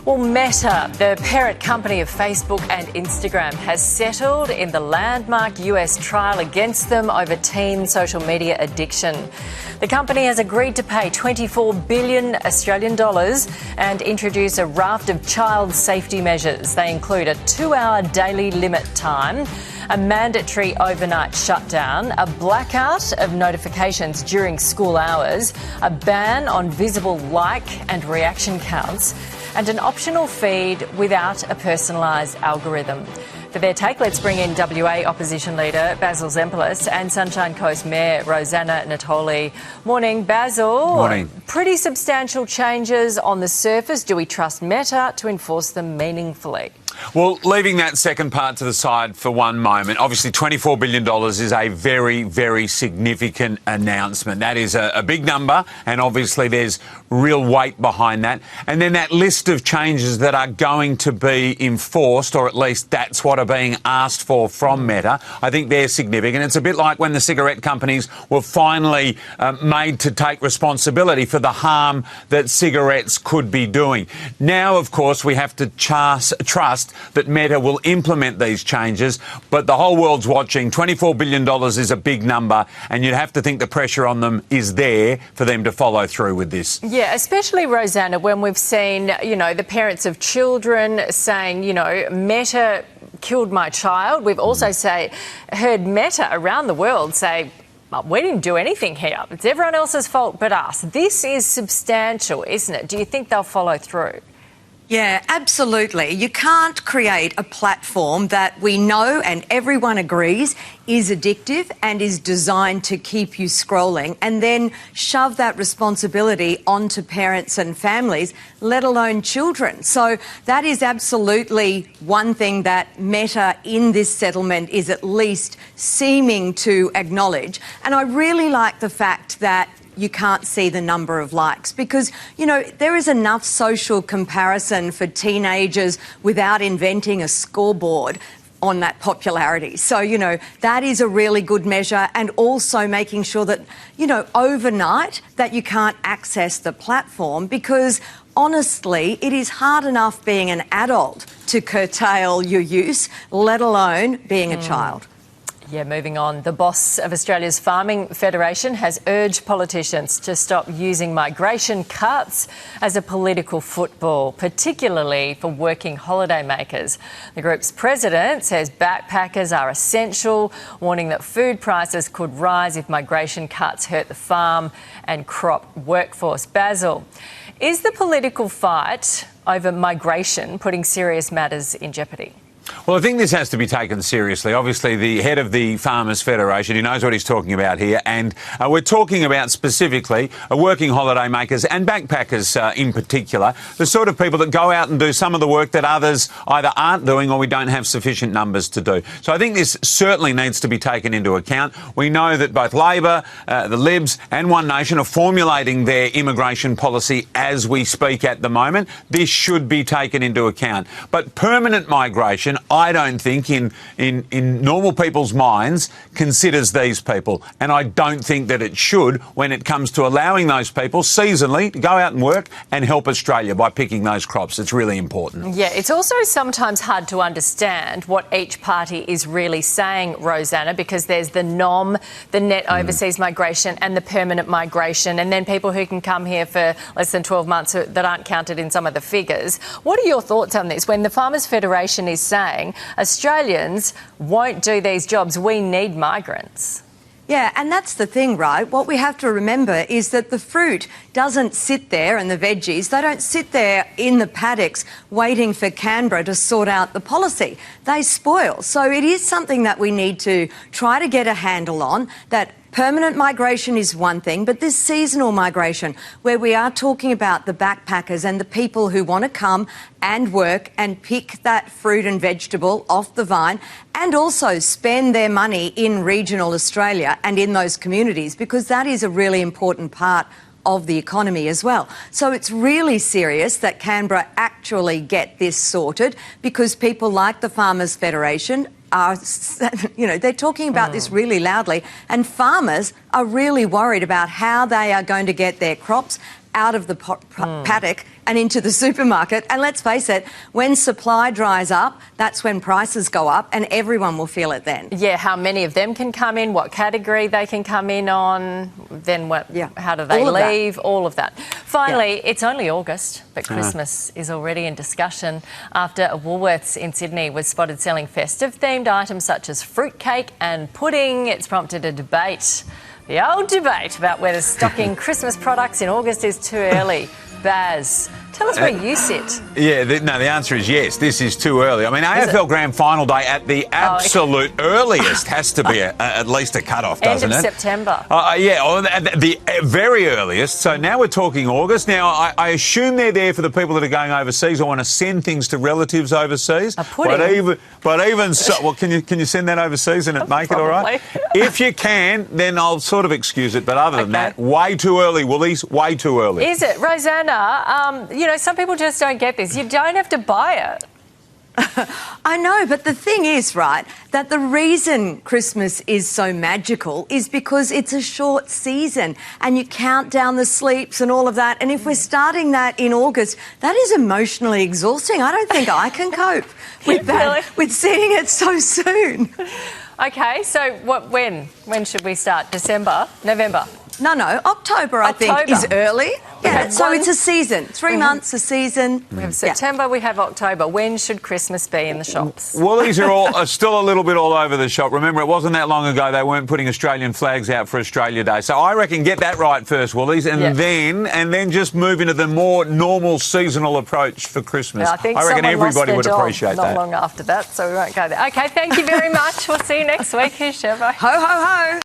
Well, Meta, the parent company of Facebook and Instagram, has settled in the landmark US trial against them over teen social media addiction. The company has agreed to pay 24 billion Australian dollars and introduce a raft of child safety measures. They include a 2-hour daily limit time, a mandatory overnight shutdown, a blackout of notifications during school hours, a ban on visible like and reaction counts, and an optional feed without a personalised algorithm. For their take, let's bring in WA Opposition Leader Basil Zempilas and Sunshine Coast Mayor Rosanna Natoli. Morning, Basil. Morning. Pretty substantial changes on the surface. Do we trust Meta to enforce them meaningfully? Well, leaving that second part to the side for one moment, obviously $24 billion is a very, very significant announcement. That is a big number, and obviously there's real weight behind that. And then that list of changes that are going to be enforced, or at least that's what are being asked for from Meta, I think they're significant. It's a bit like when the cigarette companies were finally made to take responsibility for the harm that cigarettes could be doing. Now, of course, we have to trust that Meta will implement these changes, but the whole world's watching. $24 billion is a big number, and you'd have to think the pressure on them is there for them to follow through with this. Yeah, especially, Rosanna, when we've seen, the parents of children saying, Meta killed my child. We've also heard Meta around the world say, we didn't do anything here. It's everyone else's fault but us. This is substantial, isn't it? Do you think they'll follow through? Yeah, absolutely. You can't create a platform that we know and everyone agrees is addictive and is designed to keep you scrolling and then shove that responsibility onto parents and families, let alone children. So that is absolutely one thing that Meta in this settlement is at least seeming to acknowledge. And I really like the fact that you can't see the number of likes because, there is enough social comparison for teenagers without inventing a scoreboard on that popularity. So, that is a really good measure, and also making sure that, overnight that you can't access the platform because honestly, it is hard enough being an adult to curtail your use, let alone being a child. Yeah, moving on. The boss of Australia's Farming Federation has urged politicians to stop using migration cuts as a political football, particularly for working holidaymakers. The group's president says backpackers are essential, warning that food prices could rise if migration cuts hurt the farm and crop workforce. Basil, is the political fight over migration putting serious matters in jeopardy? Well, I think this has to be taken seriously. Obviously, the head of the Farmers Federation, he knows what he's talking about here, and we're talking about specifically working holidaymakers and backpackers in particular, the sort of people that go out and do some of the work that others either aren't doing or we don't have sufficient numbers to do. So I think this certainly needs to be taken into account. We know that both Labor, the Libs and One Nation are formulating their immigration policy as we speak at the moment. This should be taken into account. But permanent migration, I don't think in normal people's minds considers these people, and I don't think that it should when it comes to allowing those people seasonally to go out and work and help Australia by picking those crops. It's really important. Yeah, it's also sometimes hard to understand what each party is really saying, Rosanna, because there's the NOM, the net overseas migration, and the permanent migration, and then people who can come here for less than 12 months that aren't counted in some of the figures. What are your thoughts on this when the Farmers Federation is saying Australians won't do these jobs, we need migrants? Yeah, and that's the thing, right? What we have to remember is that the fruit doesn't sit there, and the veggies, they don't sit there in the paddocks waiting for Canberra to sort out the policy. They spoil. So it is something that we need to try to get a handle on, that permanent migration is one thing, but this seasonal migration, where we are talking about the backpackers and the people who want to come and work and pick that fruit and vegetable off the vine and also spend their money in regional Australia and in those communities, because that is a really important part of the economy as well. So it's really serious that Canberra actually get this sorted, because people like the Farmers Federation are, they're talking about this really loudly, and farmers are really worried about how they are going to get their crops out of the paddock and into the supermarket. And let's face it, when supply dries up, that's when prices go up, and everyone will feel it then. Yeah, how many of them can come in, what category they can come in on, then what? Yeah. How do they leave, all of that. Finally, Yeah. it's only August, but Christmas is already in discussion after a Woolworths in Sydney was spotted selling festive-themed items such as fruitcake and pudding. It's prompted a debate. The old debate about whether stocking Christmas products in August is too early. Baz, tell us where you sit. Yeah, the answer is yes. This is too early. I mean, AFL Grand Final day at the absolute earliest has to be at least a cut-off, doesn't it? End of September. At the very earliest. So now we're talking August. Now, I assume they're there for the people that are going overseas or want to send things to relatives overseas. A pudding. But even so, well, can you send that overseas and make it all right? If you can, then I'll sort of excuse it. But other than that, way too early, Woolies. Way too early. Is it, Rosanna? Some people just don't get this. You don't have to buy it. I know, but the thing is, right, that the reason Christmas is so magical is because it's a short season and you count down the sleeps and all of that. And if we're starting that in August, that is emotionally exhausting. I don't think I can cope with that, Really? with seeing it so soon. Okay, so when? When should we start? December? November? No, October, I think, is early. Yeah, so one- it's a season. 3 months, a season. We have September, we have October. When should Christmas be in the shops? Woolies are still a little bit all over the shop. Remember, it wasn't that long ago they weren't putting Australian flags out for Australia Day. So I reckon get that right first, Woolies, and then just move into the more normal seasonal approach for Christmas. I think reckon someone everybody lost would their job appreciate that. not long after that, so we won't go there. Okay, thank you very much. We'll see you next week. Here's Chevo. Ho, ho, ho.